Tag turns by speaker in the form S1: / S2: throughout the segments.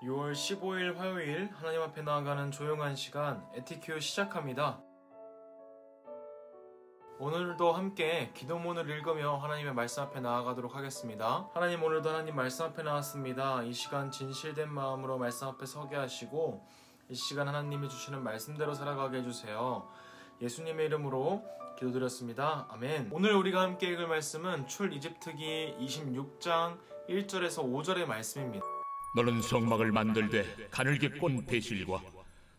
S1: 6월 15일 화요일 하나님 앞에 나아가는 조용한 시간 에티큐 시작합니다. 오늘도 함께 기도문을 읽으며 하나님의 말씀 앞에 나아가도록 하겠습니다. 하나님, 오늘도 하나님 말씀 앞에 나왔습니다. 이 시간 진실된 마음으로 말씀 앞에 서게 하시고 이 시간 하나님이 주시는 말씀대로 살아가게 해주세요. 예수님의 이름으로 기도드렸습니다. 아멘. 오늘 우리가 함께 읽을 말씀은 출이집트기 26장 1절에서 5절의 말씀입니다.
S2: 너는 성막을 만들되 가늘게 꼰 배실과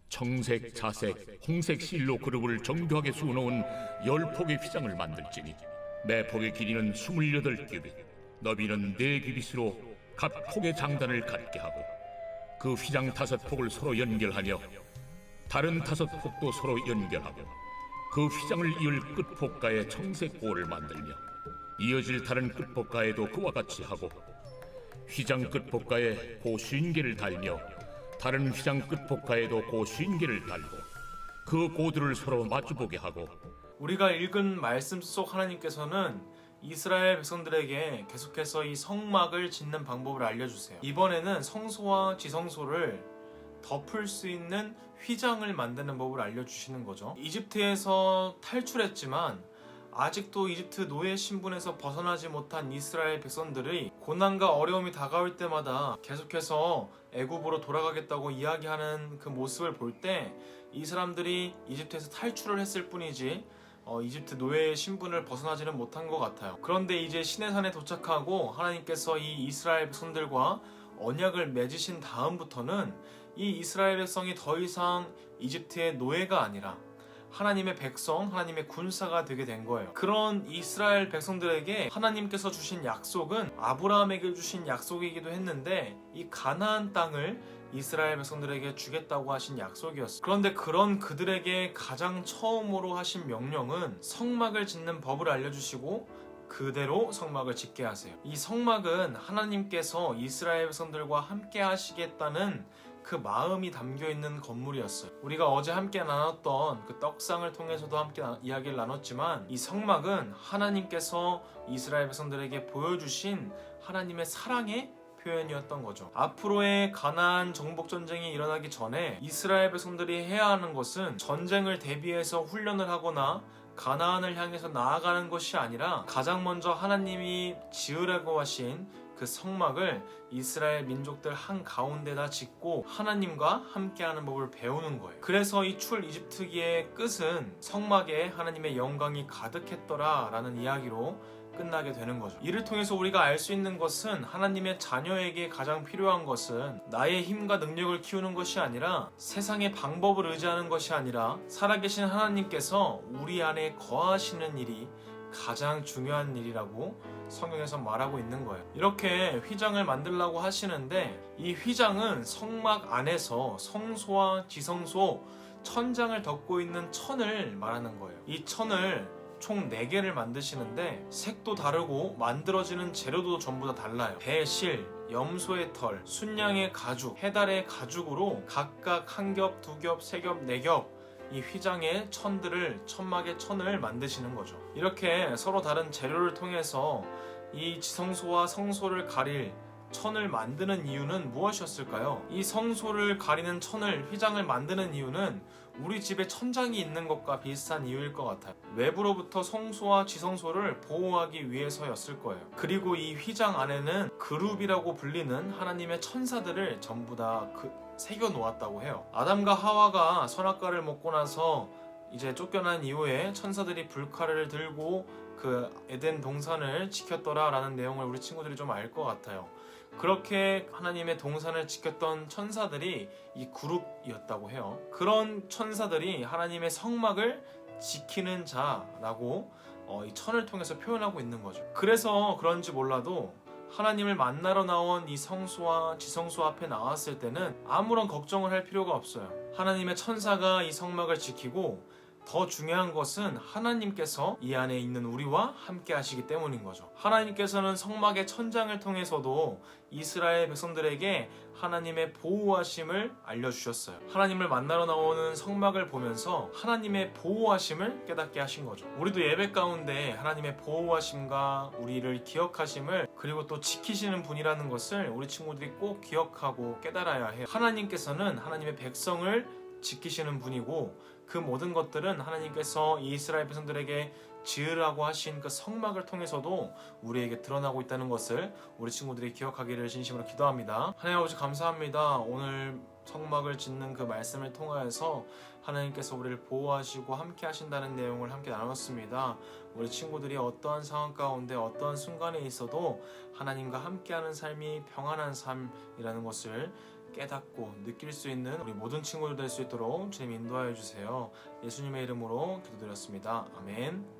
S2: 청색, 자색, 홍색 실로 그룹을 정교하게 수놓은 10폭의 휘장을 만들지니 매 폭의 길이는 28규빗, 너비는 4규빗으로 각 폭의 장단을 갖게 하고 그 휘장 5폭을 서로 연결하며 다른 5폭도 서로 연결하고 그 휘장을 이을 끝폭가에 청색 고를 만들며 이어질 다른 끝폭가에도 그와 같이 하고 휘장 끝폭가에 고 50개를 달며 다른 휘장 끝폭가에도 고 50개를 달고 그 고들을 서로 마주보게 하고.
S1: 우리가 읽은 말씀 속 하나님께서는 이스라엘 백성들에게 계속해서 이 성막을 짓는 방법을 알려주세요. 이번에는 성소와 지성소를 덮을 수 있는 휘장을 만드는 법을 알려주시는 거죠. 이집트에서 탈출했지만 아직도 이집트 노예 신분에서 벗어나지 못한 이스라엘 백성들의 고난과 어려움이 다가올 때마다 계속해서 애굽으로 돌아가겠다고 이야기하는 그 모습을 볼 때 이 사람들이 이집트에서 탈출을 했을 뿐이지 이집트 노예의 신분을 벗어나지는 못한 것 같아요. 그런데 이제 시내산에 도착하고 하나님께서 이 이스라엘 백성들과 언약을 맺으신 다음부터는 이 이스라엘 백성이 더 이상 이집트의 노예가 아니라 하나님의 백성, 하나님의 군사가 되게 된 거예요. 그런 이스라엘 백성들에게 하나님께서 주신 약속은 아브라함에게 주신 약속이기도 했는데 이 가나안 땅을 이스라엘 백성들에게 주겠다고 하신 약속이었어요. 그런데 그런 그들에게 가장 처음으로 하신 명령은 성막을 짓는 법을 알려주시고 그대로 성막을 짓게 하세요. 이 성막은 하나님께서 이스라엘 백성들과 함께 하시겠다는 그 마음이 담겨있는 건물이었어요. 우리가 어제 함께 나눴던 그 떡상을 통해서도 함께 이야기를 나눴지만 이 성막은 하나님께서 이스라엘 백성들에게 보여주신 하나님의 사랑의 표현이었던 거죠. 앞으로의 가나안 정복 전쟁이 일어나기 전에 이스라엘 백성들이 해야 하는 것은 전쟁을 대비해서 훈련을 하거나 가나안을 향해서 나아가는 것이 아니라 가장 먼저 하나님이 지으라고 하신 그 성막을 이스라엘 민족들 한가운데다 짓고 하나님과 함께하는 법을 배우는 거예요. 그래서 이 출이집트기의 끝은 성막에 하나님의 영광이 가득했더라 라는 이야기로 끝나게 되는 거죠. 이를 통해서 우리가 알 수 있는 것은 하나님의 자녀에게 가장 필요한 것은 나의 힘과 능력을 키우는 것이 아니라 세상의 방법을 의지하는 것이 아니라 살아계신 하나님께서 우리 안에 거하시는 일이 가장 중요한 일이라고 성경에서 말하고 있는 거예요. 이렇게 휘장을 만들려고 하시는데 이 휘장은 성막 안에서 성소와 지성소, 천장을 덮고 있는 천을 말하는 거예요. 이 천을 총 4개를 만드시는데 색도 다르고 만들어지는 재료도 전부 다 달라요. 배, 실, 염소의 털, 순양의 가죽, 해달의 가죽으로 각각 1겹, 2겹, 3겹, 4겹 이 휘장의 천들을, 천막의 천을 만드시는 거죠. 이렇게 서로 다른 재료를 통해서 이 지성소와 성소를 가릴 천을 만드는 이유는 무엇이었을까요? 이 성소를 가리는 천을, 휘장을 만드는 이유는 우리 집에 천장이 있는 것과 비슷한 이유일 것 같아요. 외부로부터 성소와 지성소를 보호하기 위해서였을 거예요. 그리고 이 휘장 안에는 그룹이라고 불리는 하나님의 천사들을 전부 다 새겨 놓았다고 해요. 아담과 하와가 선악과를 먹고 나서 이제 쫓겨난 이후에 천사들이 불칼을 들고 그 에덴 동산을 지켰더라 라는 내용을 우리 친구들이 좀 알 것 같아요. 그렇게 하나님의 동산을 지켰던 천사들이 이 그룹이었다고 해요. 그런 천사들이 하나님의 성막을 지키는 자라고 이 천을 통해서 표현하고 있는 거죠. 그래서 그런지 몰라도 하나님을 만나러 나온 이 성소와 지성소 앞에 나왔을 때는 아무런 걱정을 할 필요가 없어요. 하나님의 천사가 이 성막을 지키고 더 중요한 것은 하나님께서 이 안에 있는 우리와 함께 하시기 때문인 거죠. 하나님께서는 성막의 천장을 통해서도 이스라엘 백성들에게 하나님의 보호하심을 알려주셨어요. 하나님을 만나러 나오는 성막을 보면서 하나님의 보호하심을 깨닫게 하신 거죠. 우리도 예배 가운데 하나님의 보호하심과 우리를 기억하심을, 그리고 또 지키시는 분이라는 것을 우리 친구들이 꼭 기억하고 깨달아야 해요. 하나님께서는 하나님의 백성을 지키시는 분이고, 그 모든 것들은 하나님께서 이스라엘 백성들에게 지으라고 하신 그 성막을 통해서도 우리에게 드러나고 있다는 것을 우리 친구들이 기억하기를 진심으로 기도합니다. 하나님 아버지 감사합니다. 오늘 성막을 짓는 그 말씀을 통하여서 하나님께서 우리를 보호하시고 함께 하신다는 내용을 함께 나눴습니다. 우리 친구들이 어떠한 상황 가운데 어떠한 순간에 있어도 하나님과 함께하는 삶이 평안한 삶이라는 것을 깨닫고 느낄 수 있는 우리 모든 친구들 될 수 있도록 주님 인도하여 주세요. 예수님의 이름으로 기도드렸습니다. 아멘.